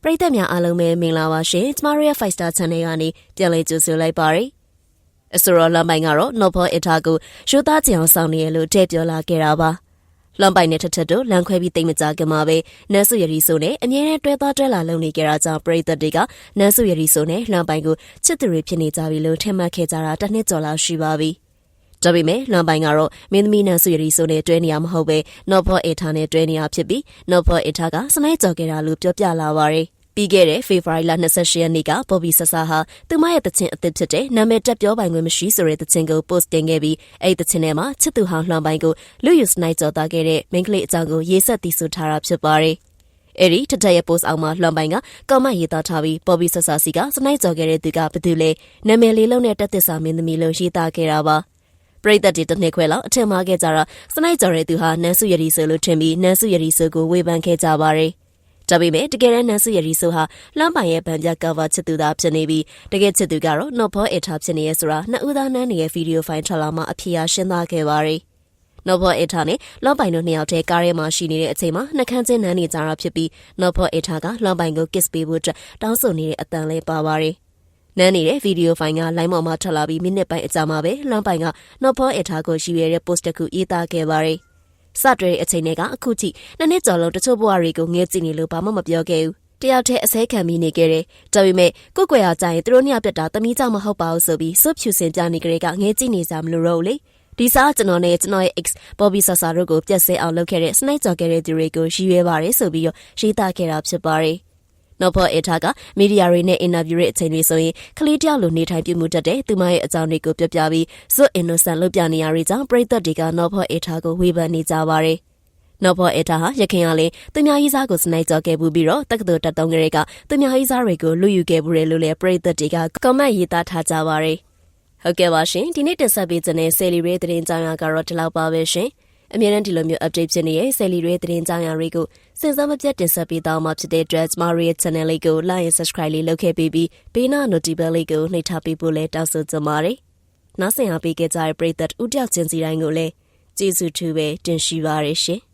ပရိသတ်များအားလုံးပဲမင်္ဂလာပါရှင်ကျမတို့ရဲ့ Five Star Channel ကနေပြန်လည်ကြိုဆိုလိုက်ပါရစေအဆိုတော်လမ်းပိုင်ကတော့နော်ဖောအထားကိုရိုးသားကြအောင်ဆောင်နေရလို့တဲ့ပြောလာခဲ့တာပါလမ်းပိုင်နဲ့ထထတို့လမ်းခွဲပြီးတိတ်မကြခင်မှာပဲနန်းစုရရီဆိုနဲ့အမြဲတမ်းတွဲသွားတွဲလာလုံနေကြတာကြောင့်ပရိသတ်တွေကနန်းစုရရီဆိုနဲ့လမ်းပိုင်ကိုချစ်သူတွေဖြစ်နေကြပြီလို့ထင်မှတ်ခဲ့ကြတာတစ်နှစ်ကျော်လောက်ရှိပါပြီဒါပေမဲ့လမ်းပိုင်ကတော့မင်းသမီးနန်းစုရရီဆိုနဲ့တွဲနေရမဟုတ်ပဲနော်ဖောအထားနဲ့တွဲနေရဖြစ်ပြီးနော်ဖောအထားကစနိုက်ကြော်ခဲ့တာလို့ပြောပြလာပါတယ်ပြီးခဲ့တဲ့ဖေဖော်ဝါရီလ28ရက်နေ့ကဘော်ဘီဆဆာဟာသူမရဲ့တခြင်းအသစ်ဖြစ်တဲ့နာမည်တက်ပြောပိုင်ခွင့်မရှိဆိုတဲ့တခြင်းကို post တင်ခဲ့ပြီးအဲ့ဒီတခြင်းထဲမှာချစ်သူဟောင်းလှမ်းပိုင်ကိုလူယူစနိုက်ကြော်သားခဲ့တဲ့မိန်းကလေးအကြောင်းကိုရေးဆက်တည်ဆိုထားတာဖြစ်ပါတယ်။အဲ့ဒီထထရဲ့ post အောက်မှာလှမ်းပိုင်ကကောမန့်ရေးသားထားပြီးဘော်ဘီဆဆာစီကစနိုက်ကြော်ခဲ့တဲ့သူကဘယ်သူလဲနာမည်လေးလုံးနဲ့တက်သစ္စာမင်းသမီးလို့ရေးသားခဲ့တာပါပရိသတ်တွေတစ်နှစ်ခွဲလောက်အထင်မှားခဲ့ကြတာစနိုက်ကြော်တဲ့သူဟာနန်းစုရရီဆိုလို့ထင်ပြီးနန်းစုရရီဆိုကိုဝေဖန်ခဲ့ကြပါတယ်ဒါပေမဲ့တကယ်တမ်းနန်းစုရရီဆိုဟာလှမ်းပိုင်ရဲ့ဗန်ပြကဗာချစ်သူသားဖြစ်နေပြီးတကယ်ချစ်သူကတော့နော်ဖောအထားဖြစ်နေရဲဆိုတာနှစ်ဦးသားနန်းနေရဲ့ဗီဒီယိုဖိုင်ထွက်လာမှအဖြေရရှင်းသားခဲ့ပါရီနော်ဖောအထားနဲ့လှမ်းပိုင်တို့နှစ်ယောက်တည်းကားထဲမှာရှိနေတဲ့အချိန်မှာနှကန်းချင်းနန်းနေကြတာဖြစ်ပြီးနော်ဖောအထားကလှမ်းပိုင်ကို kiss ပေးဖို့အတွက်တောင်းဆိုနေတဲ့အတန်လေးပါပါရီနန်းနေတဲ့ဗီဒီယိုဖိုင်ကလိုင်းပေါ်မှာထွက်လာပြီးမိနစ်ပိုင်းအကြာမှာပဲလှမ်းပိုင်ကနော်ဖောအထားကိုရှိရတဲ့ post တစ်ခုရေးသားခဲ့ပါရီစတဲ့တဲ့အချိန်တွေကအခုထိနှစ်နှစ်ကျော်လုံးတချို့ဘဝတွေကိုငဲကြည့်နေလို့ဘာမှမပြောခဲ့ဘူးတယောက်တည်းအစဲခံပြီးနေခဲ့တယ်ဒါပေမဲ့ကိုကွယ်အားကြရင်သူတို့နှစ်ယောက်ပြတ်တာတမီးကြောင့်မဟုတ်ပါဘူးဆိုပြီးစွတ်ဖြူစင်ပြနေကြတဲ့ကငဲကြည့်နေကြမလို့တော့လေဒီစားကျွန်တော်နဲ့ကျွန်တော်ရဲ့ ex Bobby Sasa တို့ကိုပြက်စဲအောင်လုပ်ခဲ့တဲ့စနိုက်ကြော်ခဲ့တဲ့သူတွေကိုရည်ရွယ်ပါတယ်ဆိုပြီးရေးသားခဲ့တာဖြစ်ပါတယ်နော်ဖောအထားကမီဒီယာတွေနဲ့အင်တာဗျူးရဲ့အချိန်တွေဆိုရင်ကလေးတယောက်လိုနေထိုင်ပြမှုတတ်တဲ့သူမရဲ့အကြောင်းတွေကိုပြောပြပြီးဇွတ် innocent လို့ပြနေရတဲ့ကြောင့်ပရိသတ်တွေကနော်ဖောအထားကိုဝေဖန်နေကြပါတယ်။နော်ဖောအထားဟာရခင်ကလည်းသူများရေးစားကိုစနိုက်ကြော်ခဲ့ပြီးတော့တက္ကသိုလ်တက်တုံးကလေးကသူများရေးစားတွေကိုလူယူခဲ့ဘူးလေလို့လည်းပရိသတ်တွေကကွန်မန့်ရေးသားထားကြပါတယ်။ဟုတ်ကဲ့ပါရှင်ဒီနေ့တင်ဆက်ပေးခြင်းနဲ့ဆယ်လီရေးသတင်းကြောင်းရာကတော့ဒီလောက်ပါပဲရှင်။အမြဲတမ်းဒီလိုမျိုး update ဖြစ်နေတဲ့ဆယ်လီရေးသတင်းကြောင်းရာတွေကိုစင်စမ်းမပြတ်တင်ဆက်ပေးတော့မှာဖြစ်တဲ့ Dress Marie Channel လေးကို like and subscribe လေးလုပ်ခဲ့ပြီးဘေးနား notification လေးကိုနှိပ်ထားပေးဖို့လည်းတောင်းဆိုကြပါတယ်။နောက်ဆက်အားပေးခဲ့ကြတဲ့ပရိသတ်ဦးတယောက်ချင်းစီတိုင်းကိုလည်းကျေးဇူးထူးပဲတင်ရှိပါရရှင်။